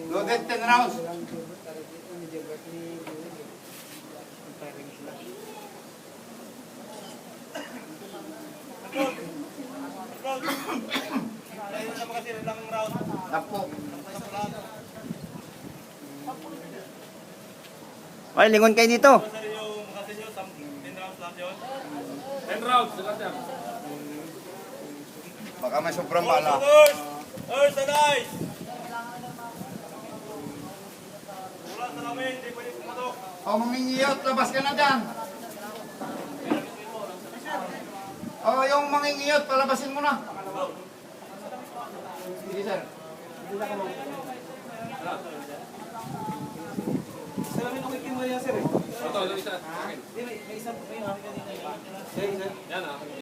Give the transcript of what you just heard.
Loaded 10 rounds. Tapo. Okay, lingon kayo dito. 10 rounds, lahat yan. Baka may sobrang bala. Earth and ice! Wala sa namin, hindi pwede pumatok. O, mangingiyot, labas ka na dyan. O, yung mangingiyot, palabasin mo na. Sige, sir. Salamin ako ikin mo yan, sir. Ito, isa. May isa. May kanina. Yan,